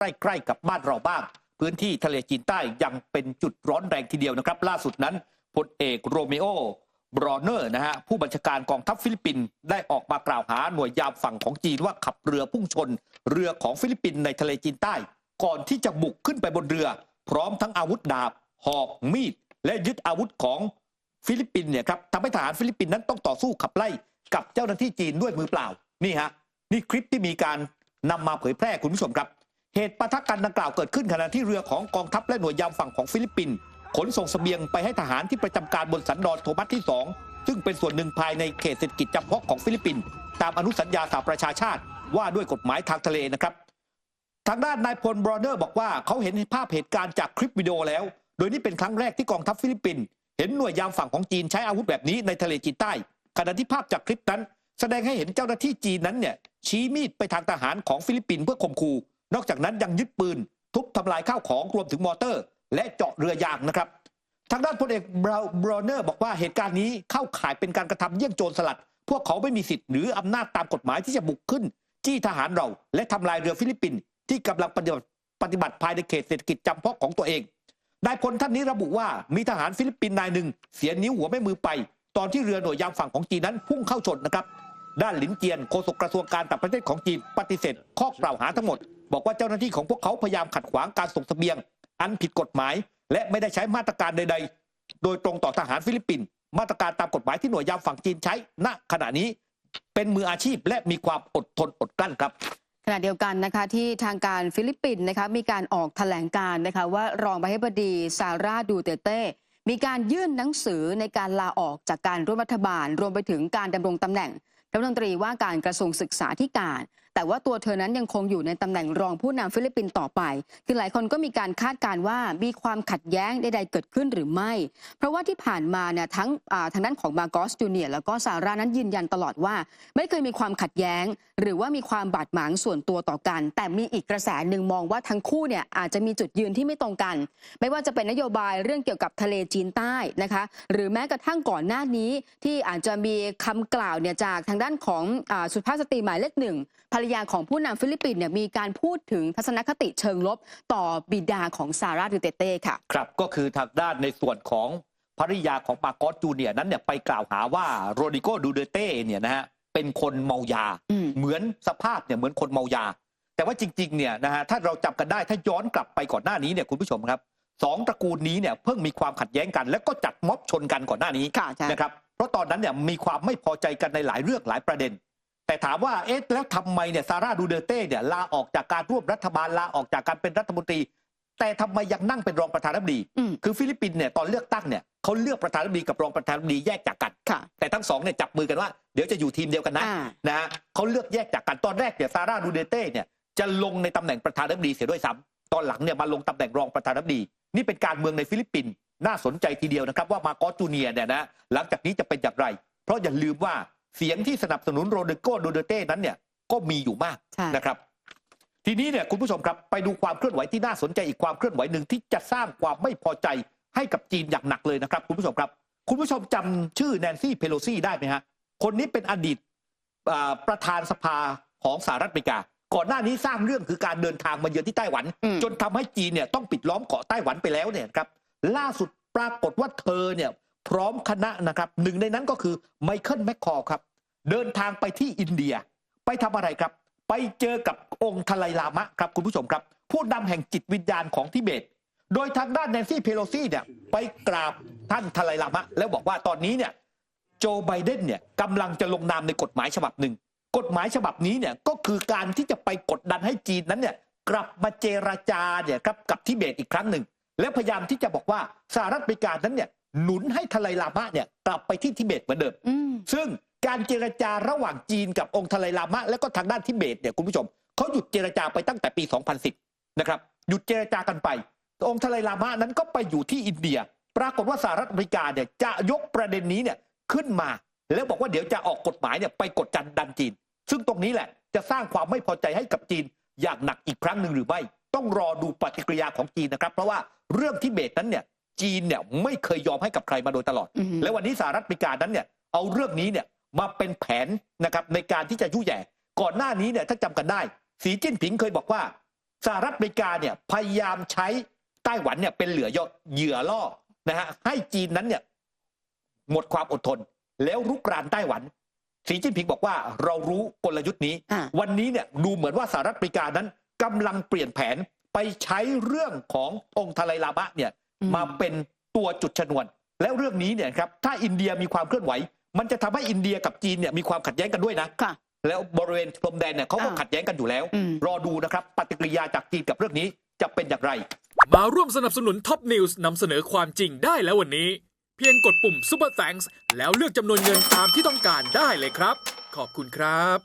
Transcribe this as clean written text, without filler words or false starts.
ใกล้ๆกับบ้านเราบ้างพื้นที่ทะเลจีนใต้ยังเป็นจุดร้อนแรงทีเดียวนะครับล่าสุดนั้นพลเอกโรเมโอบรอเนอร์นะฮะผู้บัญชาการกองทัพฟิลิปปินส์ได้ออกมากล่าวหาหน่วยยามฝั่งของจีนว่าขับเรือพุ่งชนเรือของฟิลิปปินส์ในทะเลจีนใต้ก่อนที่จะบุกขึ้นไปบนเรือพร้อมทั้งอาวุธดาบหอกมีดและยึดอาวุธของฟิลิปปินส์เนี่ยครับทำให้ทหารฟิลิปปินส์นั้นต้องต่อสู้ขับไล่กับเจ้าหน้าที่จีนด้วยมือเปล่านี่ฮะนี่คลิปที่มีการนำมาเผยแพร่คุณผู้ชมครับเหตุปะทะกันดังกล่าวเกิดขึ้นขณะที่เรือของกองทัพและหน่วยยามฝั่งของฟิลิปปินส์ขนส่งเสบียงไปให้ทหารที่ประจำการบนสันดอนโทมัสที่2ซึ่งเป็นส่วนหนึ่งภายในเขตเศรษฐกิจจำเพาะของฟิลิปปินส์ตามอนุสัญญาสหประชาชาติว่าด้วยกฎหมายทางทะเลนะครับทางด้านนายพลบรอเนอร์บอกว่าเขาเห็นภาพเหตุการณ์จากคลิปวิดีโอแล้วโดยนี่เป็นครั้งแรกที่กองทัพฟิลิปปินส์เห็นหน่วยยามฝั่งของจีนใช้อาวุธแบบนี้ในทะเลจีนใต้ขณะที่ภาพจากคลิปนั้นแสดงให้เห็นเจ้าหน้าที่จีนนั้นเนี่ยชี้มีดไปทางทหารของฟิลิปปินส์เพื่อข่มขู่นอกจากนั้นยังยึดปืนทุบทำลายข้าวของรวมถึงมอเตอร์และเจาะเรือยางนะครับทางด้านพลเอกบรอเนอร์บอกว่าเหตุการณ์นี้เข้าข่ายเป็นการกระทำเยี่ยงโจรสลัดพวกเขาไม่มีสิทธิ์หรืออำนาจตามกฎหมายที่จะบุกขึ้นจี้ทหารเราและทำลายเรือฟิลิปปินส์ที่กำลังปฏิบัติภายในเขตเศรษฐกิจจำเพาะของตัวเองนายพลท่านนี้ระบุว่ามีทหารฟิลิปปินส์นายหนึ่งเสียนิ้วหัวแม่มือไปตอนที่เรือหน่วยยามฝั่งของจีนนั้นพุ่งเข้าชนนะครับด้านหลินเจียนโฆษกกระทรวงการต่างประเทศของจีนปฏิเสธข้อกล่าวหาทั้งหมดบอกว่าเจ้าหน้าที่ของพวกเขาพยายามขัดขวางการส่งเสบียงอันผิดกฎหมายและไม่ได้ใช้มาตรการใดๆโดยตรงต่อทหารฟิลิปปินส์มาตรการตามกฎหมายที่หน่วยยามฝั่งจีนใช้ณขณะนี้เป็นมืออาชีพและมีความอดทนอดกลั้นครับขณะเดียวกันนะคะที่ทางการฟิลิปปินส์นะคะมีการออกแถลงการณ์นะคะว่ารองประธานาธิบดีซาร่าดูเตเต้มีการยื่นหนังสือในการลาออกจากการร่วมรัฐบาลรวมไปถึงการดำรงตำแหน่งรัฐมนตรีว่าการกระทรวงศึกษาธิการแต่ว่าตัวเธอนั้นยังคงอยู่ในตำแหน่งรองผู้นำฟิลิปปินส์ต่อไปคือหลายคนก็มีการคาดการณ์ว่ามีความขัดแย้งใดๆเกิดขึ้นหรือไม่เพราะว่าที่ผ่านมาเนี่ยทางด้านของมาโกสจูเนียร์แล้วก็ซาร่านั้นยืนยันตลอดว่าไม่เคยมีความขัดแย้งหรือว่ามีความบาดหมางส่วนตัวต่อกันแต่มีอีกกระแสหนึ่งมองว่าทั้งคู่เนี่ยอาจจะมีจุดยืนที่ไม่ตรงกันไม่ว่าจะเป็นนโยบายเรื่องเกี่ยวกับทะเลจีนใต้นะคะหรือแม้กระทั่งก่อนหน้านี้ที่อาจจะมีคำกล่าวเนี่ยจากทางด้านของสุภาพสตรีหมายเลขหนึ่งภรรยาของผู้นำฟิลิปปินส์เนี่ยมีการพูดถึงทัศนคติเชิงลบต่อบิดาของซาร่าดูเตเต้ค่ะครับก็คือทางด้านในส่วนของภรรยาของมาโกสจูเนียร์นั้นเนี่ยไปกล่าวหาว่าโรดริโกดูเตเต้เนี่ยนะฮะเป็นคนเมายาเหมือนสภาพเนี่ยเหมือนคนเมายาแต่ว่าจริงๆเนี่ยนะฮะถ้าเราจำกันได้ถ้าย้อนกลับไปก่อนหน้านี้เนี่ยคุณผู้ชมครับสองตระกูลนี้เนี่ยเพิ่งมีความขัดแย้งกันแล้วก็จัดม็อบชนกันก่อนหน้านี้นะครับเพราะตอนนั้นเนี่ยมีความไม่พอใจกันในหลายเรื่องหลายประเด็นแต่ถามว่าเอ๊ะแล้วทำไมเนี่ยซาร่าดูเตเต้เนี่ยลาออกจากการร่วมรัฐบาลลาออกจากการเป็นรัฐมนตรีแต่ทำไมยังนั่งเป็นรองประธานาธิบดีคือฟิลิปปินส์เนี่ยตอนเลือกตั้งเนี่ยเขาเลือกประธานาธิบดีกับรองประธานาธิบดีแยกจากกันแต่ทั้งสองเนี่ยจับมือกันว่าเดี๋ยวจะอยู่ทีมเดียวกันนะฮะเขาเลือกแยกจากกันตอนแรกเนี่ยซาร่าดูเตเต้เนี่ยจะลงในตำแหน่งประธานาธิบดีเสียด้วยซ้ำตอนหลังเนี่ยมาลงตำแหน่งรองประธานาธิบดีนี่เป็นการเมืองในฟิลิปปินส์น่าสนใจทีเดียวนะครับว่ามาโกสจูเนียร์เนี่ยนะหลังจากนี้จะเป็นอย่างไรเพราะอย่าลืมว่าเสียงที่สนับสนุนโรดริโกดูเตเต้นั้นเนี่ยก็มีอยู่มากนะครับทีนี้เนี่ยคุณผู้ชมครับไปดูความเคลื่อนไหวที่น่าสนใจอีกความเคลื่อนไหวหนึ่งที่จะสร้างความไม่พอใจให้กับจีนอย่างหนักเลยนะครับคุณผู้ชมครับคุณผู้ชมจำชื่อแนนซี่เพโลซี่ได้ไหมฮะคนนี้เป็นอดีตประธานสภาของสหรัฐอเมริกาก่อนหน้านี้สร้างเรื่องคือการเดินทางมาเยือนที่ไต้หวันจนทำให้จีนเนี่ยต้องปิดล้อมเกาะไต้หวันไปแล้วเนี่ยครับล่าสุดปรากฏว่าเธอเนี่ยพร้อมคณะนะครับหนึ่งในนั้นก็คือไมเคิลแมคคอร์ครับเดินทางไปที่อินเดียไปทำอะไรครับไปเจอกับองค์ทไลลามะครับคุณผู้ชมครับผู้นำแห่งจิตวิญญาณของทิเบตโดยทางด้านแนนซี่เพโลซี่เนี่ยไปกราบท่านทไลลามะแล้วบอกว่าตอนนี้เนี่ยโจไบเดนเนี่ยกำลังจะลงนามในกฎหมายฉบับหนึ่งกฎหมายฉบับนี้เนี่ยก็คือการที่จะไปกดดันให้จีนนั้นเนี่ยกลับมาเจรจาเนี่ยครับกับทิเบตอีกครั้งหนึ่งและพยายามที่จะบอกว่าสหรัฐอเมริกานั้นเนี่ยหนุนให้ทไลลามะเนี่ยกลับไปที่ทิเบตเหมือนเดิมซึ่งการเจรจาระหว่างจีนกับองค์ทไลลามะและก็ทางด้านทิเบตเนี่ยคุณผู้ชมเขาหยุดเจรจาไปตั้งแต่ปี 2010 นะครับหยุดเจรจากันไปองค์ทไลลามะนั้นก็ไปอยู่ที่อินเดียปรากฏว่าสหรัฐอเมริกาเนี่ยจะยกประเด็นนี้เนี่ยขึ้นมาแล้วบอกว่าเดี๋ยวจะออกกฎหมายเนี่ยไปกดดันจีนซึ่งตรงนี้แหละจะสร้างความไม่พอใจให้กับจีนอย่างหนักอีกครั้งหนึ่งหรือไม่ต้องรอดูปฏิกิริยาของจีนนะครับเพราะว่าเรื่องทิเบตนั้นเนี่ยจีนเนี่ยไม่เคยยอมให้กับใครมาโดยตลอดและวันนี้สหรัฐอเมริกานั้นเนี่ยเอาเรื่องนี้เนี่ยมาเป็นแผนนะครับในการที่จะยุแย่ก่อนหน้านี้เนี่ยถ้าจำกันได้สีจิ้นผิงเคยบอกว่า สหรัฐอเมริกาเนี่ยพยายามใช้ไต้หวันเนี่ยเป็นเหยื่อล่อนะฮะให้จีนนั้นเนี่ยหมดความอดทนแล้วรุกรานไต้หวันสีจิ้นผิงบอกว่าเรารู้กลยุทธ์นี้วันนี้เนี่ยดูเหมือนว่าสหรัฐอเมริกานั้นกำลังเปลี่ยนแผนไปใช้เรื่องขององค์ทะไลลามะเนี่ยมาเป็นตัวจุดชนวนแล้วเรื่องนี้เนี่ยครับถ้าอินเดียมีความเคลื่อนไหวมันจะทำให้อินเดียกับจีนเนี่ยมีความขัดแย้งกันด้วยนะแล้วบริเวณพรมแดนเนี่ยเขาก็ขัดแย้งกันอยู่แล้วรอดูนะครับปฏิกิริยาจากจีนกับเรื่องนี้จะเป็นอย่างไร มาร่วมสนับสนุนท็อปนิวส์นำเสนอความจริงได้แล้ววันนี้เพียงกดปุ่ม Super Thanks แล้วเลือกจำนวนเงินตามที่ต้องการได้เลยครับขอบคุณครับ